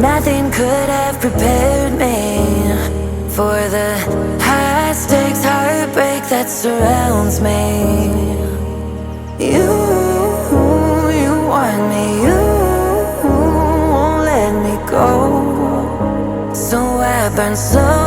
Nothing could have prepared me for the high-stakes heartbreak that surrounds me. You want me, you won't let me go. So I burn slow